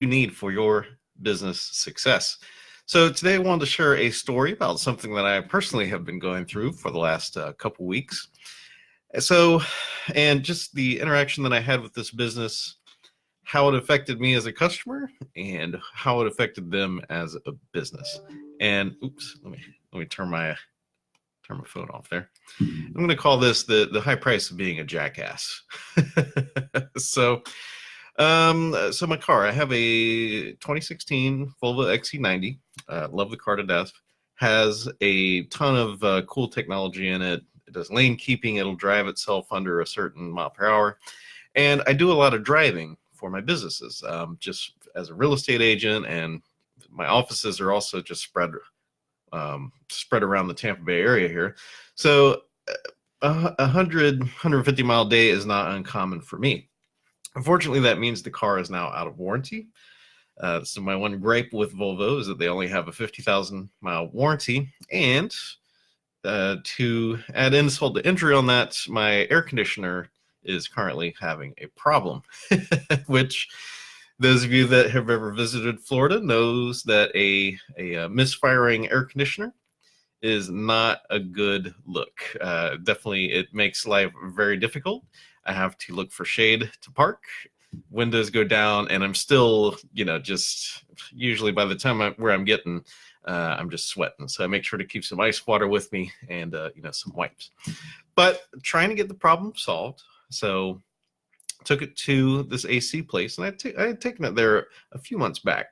you need for your business success. So today I wanted to share a story about something that I personally have been going through for the last couple weeks. So, and just the interaction that I had with this business, how it affected me as a customer, and how it affected them as a business. And oops, let me turn my phone off there. I'm going to call this the high price of being a jackass. so, so my car, I have a 2016 Volvo XC90. Love the car to death. Has a ton of cool technology in it. It does lane keeping. It'll drive itself under a certain mile per hour. And I do a lot of driving for my businesses, just as a real estate agent, and my offices are also just spread around the Tampa Bay area here. So 150 mile day is not uncommon for me. Unfortunately, that means the car is now out of warranty. So my one gripe with Volvo is that they only have a 50,000 mile warranty. And to add insult to injury on that, my air conditioner is currently having a problem, which those of you that have ever visited Florida knows that a misfiring air conditioner is not a good look. Definitely, it makes life very difficult. I have to look for shade to park. Windows go down, and I'm still, just usually by the time I'm getting, I'm just sweating. So I make sure to keep some ice water with me and, some wipes. But trying to get the problem solved. So took it to this AC place, and I had taken it there a few months back.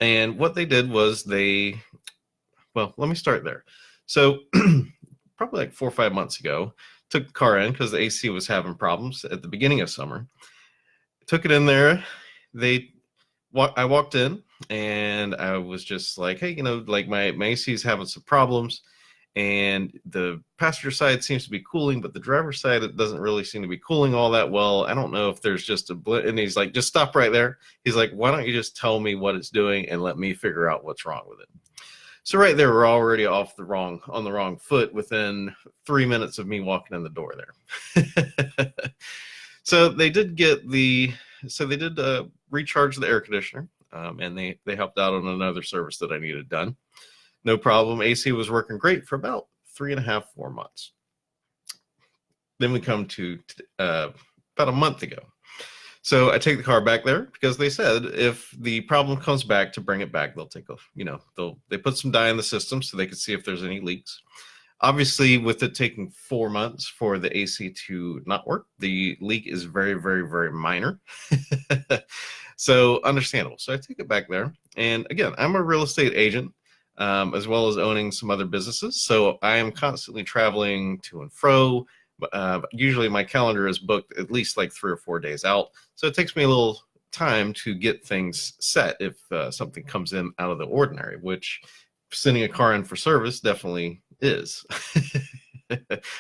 And what they did was well, let me start there. So probably like 4 or 5 months ago, took the car in because the AC was having problems at the beginning of summer. Took it in there. I walked in, and I was just like, hey, like my AC is having some problems. And the passenger side seems to be cooling, but the driver's side, it doesn't really seem to be cooling all that well. I don't know if there's just a blip. And he's like, just stop right there. He's like, why don't you just tell me what it's doing and let me figure out what's wrong with it? So right there, we're already on the wrong foot within 3 minutes of me walking in the door there. So they did recharge the air conditioner, and they helped out on another service that I needed done. No problem. AC was working great for about 3.5, 4 months. Then we come to about a month ago. So I take the car back there because they said if the problem comes back, to bring it back, they'll they put some dye in the system so they could see if there's any leaks. Obviously, with it taking 4 months for the AC to not work, the leak is very, very, very minor. So understandable. So I take it back there. And again, I'm a real estate agent, as well as owning some other businesses. So I am constantly traveling to and fro. Usually my calendar is booked at least like 3 or 4 days out. So it takes me a little time to get things set if something comes in out of the ordinary, which sending a car in for service definitely is.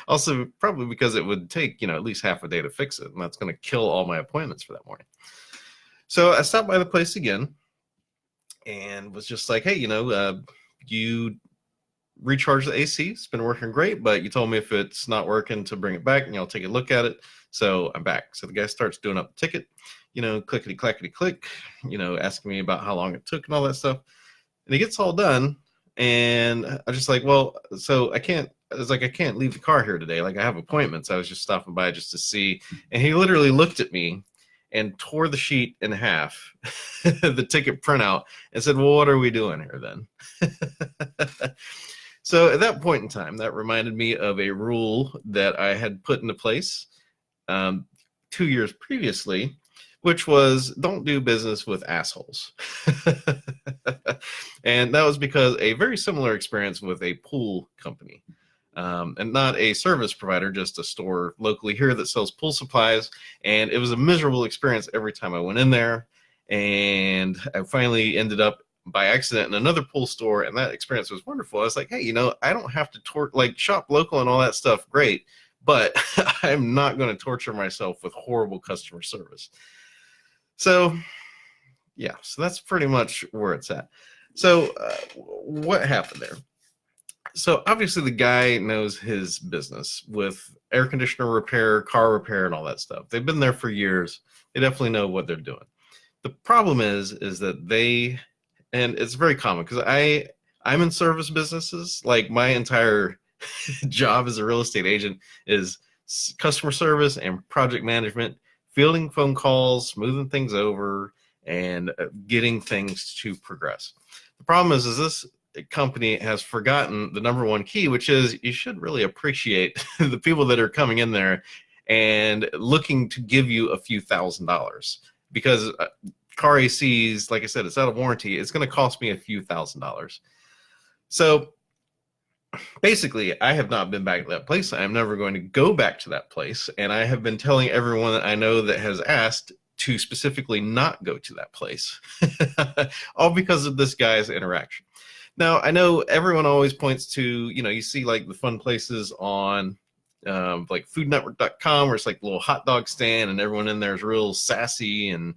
Also, probably because it would take, at least half a day to fix it. And that's going to kill all my appointments for that morning. So I stopped by the place again and was just like, hey, you recharge the AC. It's been working great, but you told me if it's not working to bring it back, and I'll take a look at it. So I'm back. So the guy starts doing up the ticket, clickety clackety click, asking me about how long it took and all that stuff. And he gets all done, and I'm just like, well, so I can't leave the car here today. Like, I have appointments. I was just stopping by just to see. And he literally looked at me and tore the sheet in half, the ticket printout, and said, well, what are we doing here then? So at that point in time, that reminded me of a rule that I had put into place 2 years previously, which was don't do business with assholes. And that was because a very similar experience with a pool company. And not a service provider, just a store locally here that sells pool supplies. And it was a miserable experience every time I went in there. And I finally ended up by accident in another pool store, and that experience was wonderful. I was like, hey, I don't have to shop local and all that stuff. Great. But I'm not going to torture myself with horrible customer service. So, yeah, so that's pretty much where it's at. So what happened there? So obviously the guy knows his business with air conditioner repair, car repair, and all that stuff. They've been there for years. They definitely know what they're doing. The problem is that they, and it's very common because I'm in service businesses. Like my entire job as a real estate agent is customer service and project management, fielding phone calls, smoothing things over, and getting things to progress. The problem is this company has forgotten the number one key, which is you should really appreciate the people that are coming in there and looking to give you a few $1,000s, because car ACs, like I said, it's out of warranty. It's going to cost me a few $1,000s. So basically, I have not been back to that place. I'm never going to go back to that place. And I have been telling everyone that I know that has asked to specifically not go to that place, all because of this guy's interaction. Now, I know everyone always points to, you see like the fun places on like foodnetwork.com, where it's like a little hot dog stand and everyone in there is real sassy and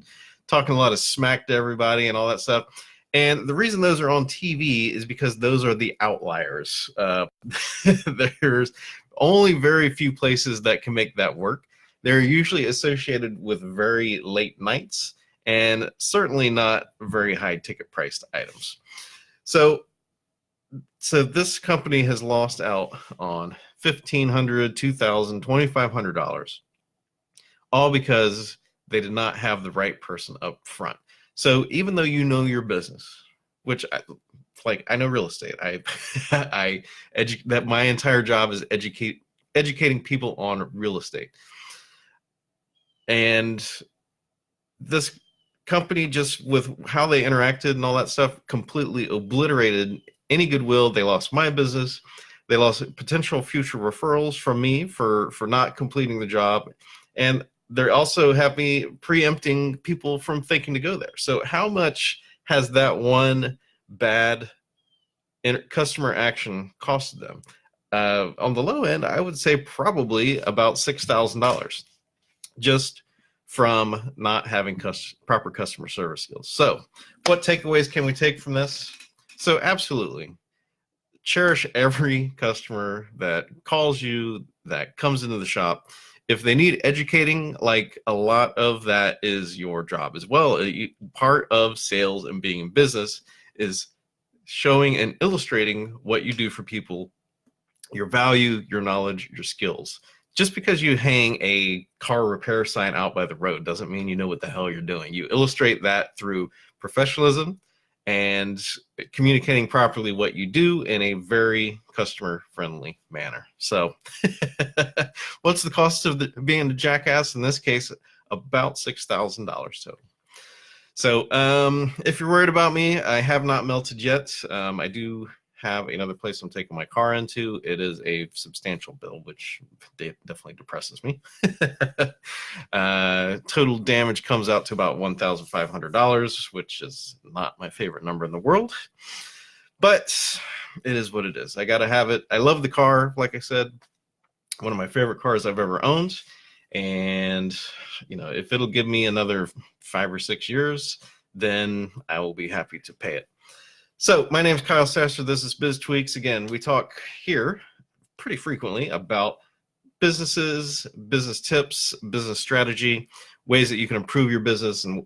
talking a lot of smack to everybody and all that stuff. And the reason those are on TV is because those are the outliers. There's only very few places that can make that work. They're usually associated with very late nights and certainly not very high ticket priced items. So this company has lost out on $1,500, $2,000, $2,500, all because they did not have the right person up front. So even though you know your business, which I know real estate, that my entire job is educating people on real estate. And this company, just with how they interacted and all that stuff, completely obliterated any goodwill. They lost my business. They lost potential future referrals from me for not completing the job. And they also have me preempting people from thinking to go there. So how much has that one bad customer action costed them? On the low end, I would say probably about $6,000, just from not having proper customer service skills. So what takeaways can we take from this? So absolutely, cherish every customer that calls you, that comes into the shop. If they need educating, like a lot of that is your job as well. Part of sales and being in business is showing and illustrating what you do for people, your value, your knowledge, your skills. Just because you hang a car repair sign out by the road doesn't mean you know what the hell you're doing. You illustrate that through professionalism and communicating properly what you do in a very customer-friendly manner. So what's the cost of being a Jackass? In this case, about $6,000 total. So if you're worried about me, I have not melted yet. I do have another place I'm taking my car into. It is a substantial bill, which definitely depresses me. Total damage comes out to about $1,500, which is not my favorite number in the world, but it is what it is. I got to have it. I love the car. Like I said, one of my favorite cars I've ever owned. And, if it'll give me another 5 or 6 years, then I will be happy to pay it. So my name is Kyle Sasser. This is BizTweaks. Again, we talk here pretty frequently about businesses, business tips, business strategy, ways that you can improve your business, and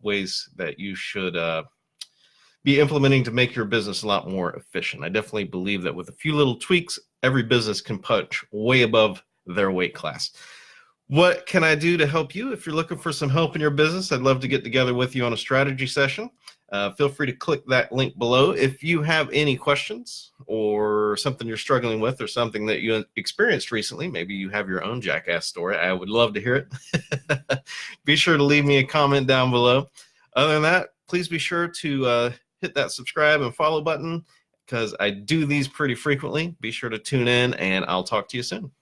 ways that you should be implementing to make your business a lot more efficient. I definitely believe that with a few little tweaks, every business can punch way above their weight class. What can I do to help you? If you're looking for some help in your business, I'd love to get together with you on a strategy session. Feel free to click that link below. If you have any questions or something you're struggling with or something that you experienced recently, maybe you have your own Jackass story, I would love to hear it. Be sure to leave me a comment down below. Other than that, please be sure to hit that subscribe and follow button, because I do these pretty frequently. Be sure to tune in, and I'll talk to you soon.